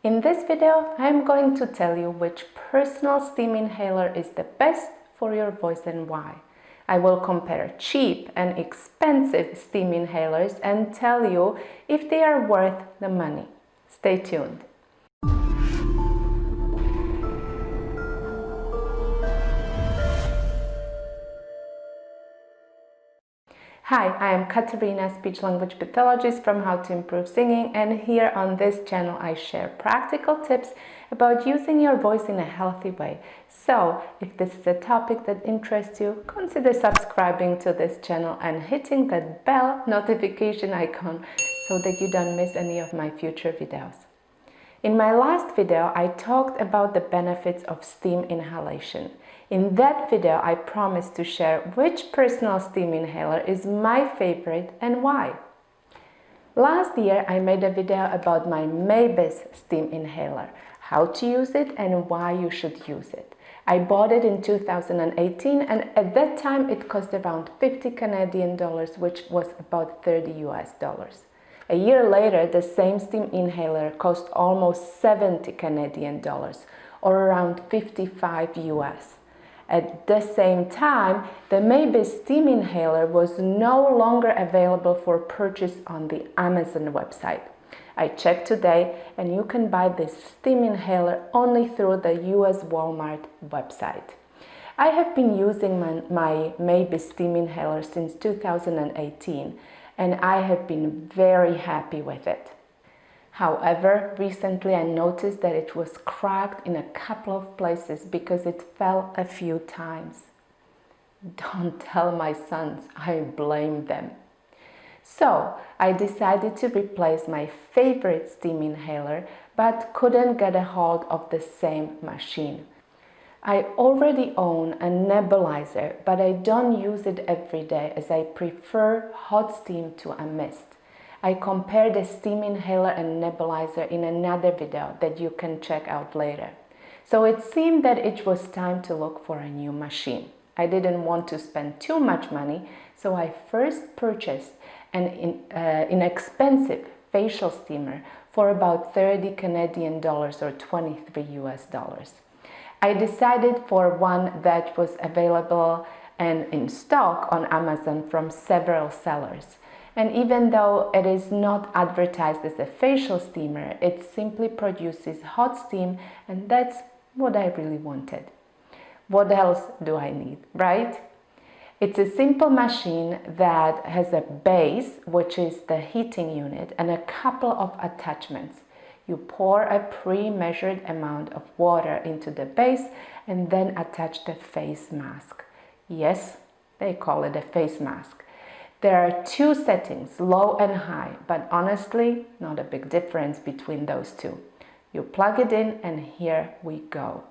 In this video, I am going to tell you which personal steam inhaler is the best for your voice and why. I will compare cheap and expensive steam inhalers and tell you if they are worth the money. Stay tuned. Hi, I am Katarina, speech-language pathologist from How to Improve Singing, and here on this channel I share practical tips about using your voice in a healthy way. So, if this is a topic that interests you, consider subscribing to this channel and hitting that bell notification icon so that you don't miss any of my future videos. In my last video, I talked about the benefits of steam inhalation. In that video, I promised to share which personal steam inhaler is my favorite and why. Last year, I made a video about my Mabis steam inhaler, how to use it and why you should use it. I bought it in 2018 and at that time it cost around 50 Canadian dollars, which was about 30 US dollars. A year later, the same steam inhaler cost almost 70 Canadian dollars, or around 55 US. At the same time, the Mabis steam inhaler was no longer available for purchase on the Amazon website. I checked today and you can buy this steam inhaler only through the US Walmart website. I have been using my Mabis steam inhaler since 2018 and I have been very happy with it. However, recently I noticed that it was cracked in a couple of places because it fell a few times. Don't tell my sons, I blame them. So, I decided to replace my favorite steam inhaler, but couldn't get a hold of the same machine. I already own a nebulizer, but I don't use it every day as I prefer hot steam to a mist. I compared the steam inhaler and nebulizer in another video that you can check out later. So it seemed that it was time to look for a new machine. I didn't want to spend too much money, so I first purchased an inexpensive facial steamer for about 30 Canadian dollars or 23 US dollars. I decided for one that was available and in stock on Amazon from several sellers. And even though it is not advertised as a facial steamer, it simply produces hot steam, and that's what I really wanted. What else do I need, right? It's a simple machine that has a base, which is the heating unit, and a couple of attachments. You pour a pre-measured amount of water into the base and then attach the face mask. Yes, they call it a face mask. There are two settings, low and high, but honestly, not a big difference between those two. You plug it in and here we go.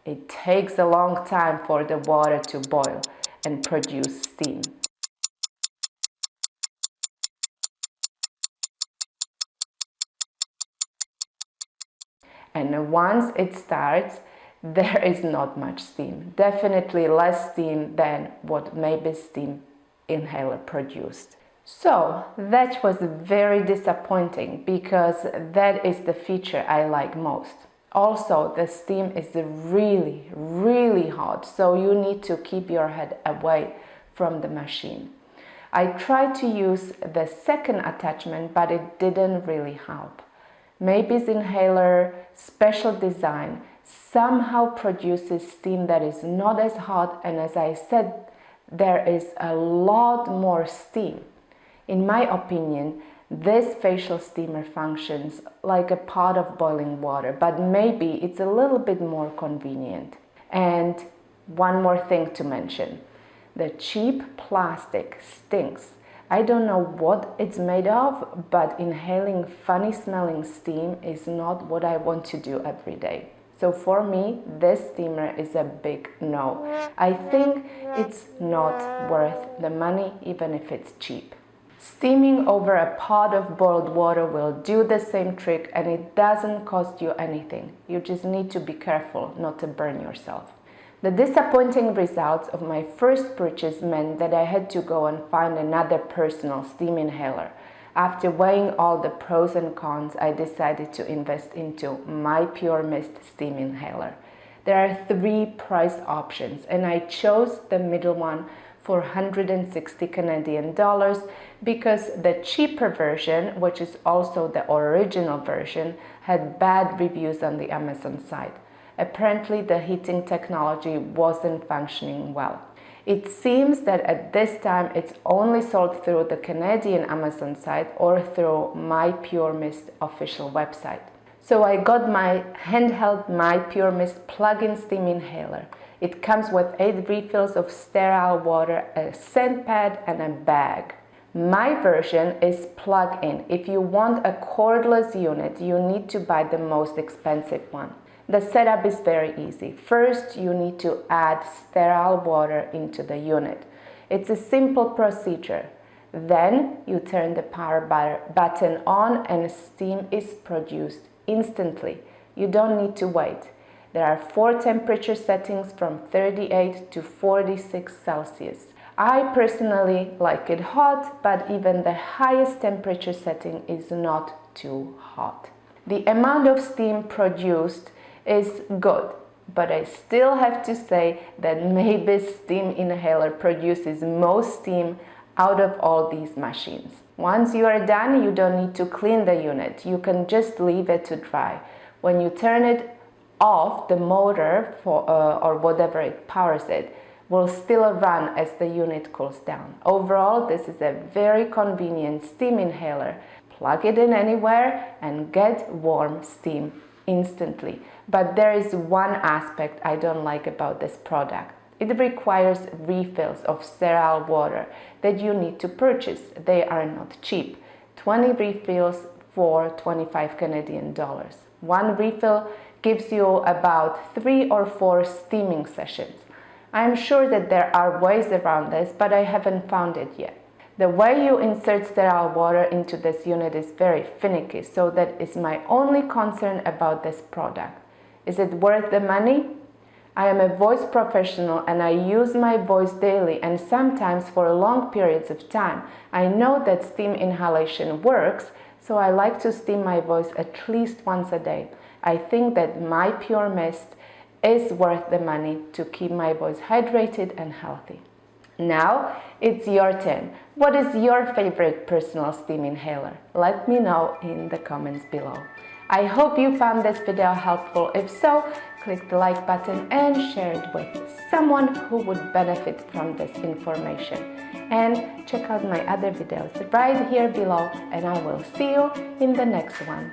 It takes a long time for the water to boil and produce steam. And once it starts, there is not much steam. Definitely less steam than what Mabis steam inhaler produced. So that was very disappointing because that is the feature I like most. Also, the steam is really hot, so you need to keep your head away from the machine. I tried to use the second attachment, but it didn't really help. Mabis inhaler special design somehow produces steam that is not as hot, and as I said, there is a lot more steam. In my opinion, this facial steamer functions like a pot of boiling water, but maybe it's a little bit more convenient. And one more thing to mention, the cheap plastic stinks. I don't know what it's made of, but inhaling funny smelling steam is not what I want to do every day. So for me, this steamer is a big no. I think it's not worth the money, even if it's cheap. Steaming over a pot of boiled water will do the same trick and it doesn't cost you anything. You just need to be careful not to burn yourself. The disappointing results of my first purchase meant that I had to go and find another personal steam inhaler. After weighing all the pros and cons, I decided to invest into Mypurmist steam inhaler. There are 3 price options and I chose the middle one for 160 Canadian dollars because the cheaper version, which is also the original version, had bad reviews on the Amazon site. Apparently the heating technology wasn't functioning well. It seems that at this time it's only sold through the Canadian Amazon site or through Mypurmist official website. So I got my handheld Mypurmist plug-in steam inhaler. It comes with 8 refills of sterile water, a scent pad and a bag. My version is plug-in. If you want a cordless unit, you need to buy the most expensive one. The setup is very easy. First, you need to add sterile water into the unit. It's a simple procedure. Then you turn the power button on and steam is produced instantly. You don't need to wait. There are 4 temperature settings from 38 to 46 Celsius. I personally like it hot, but even the highest temperature setting is not too hot. The amount of steam produced is good, but I still have to say that Mabis steam inhaler produces most steam out of all these machines. Once you are done, you don't need to clean the unit. You can just leave it to dry. When you turn it off, the motor or whatever it powers it will still run as the unit cools down. Overall, this is a very convenient steam inhaler. Plug it in anywhere and get warm steam instantly. But there is one aspect I don't like about this product. It requires refills of sterile water that you need to purchase. They are not cheap. 20 refills for 25 Canadian dollars. One refill gives you about 3 or 4 steaming sessions. I'm sure that there are ways around this, but I haven't found it yet. The way you insert sterile water into this unit is very finicky, so that is my only concern about this product. Is it worth the money? I am a voice professional and I use my voice daily and sometimes for long periods of time. I know that steam inhalation works, so I like to steam my voice at least once a day. I think that Mypurmist is worth the money to keep my voice hydrated and healthy. Now it's your turn. What is your favorite personal steam inhaler? Let me know in the comments below. I hope you found this video helpful. If so, click the like button and share it with someone who would benefit from this information. And check out my other videos right here below, and I will see you in the next one.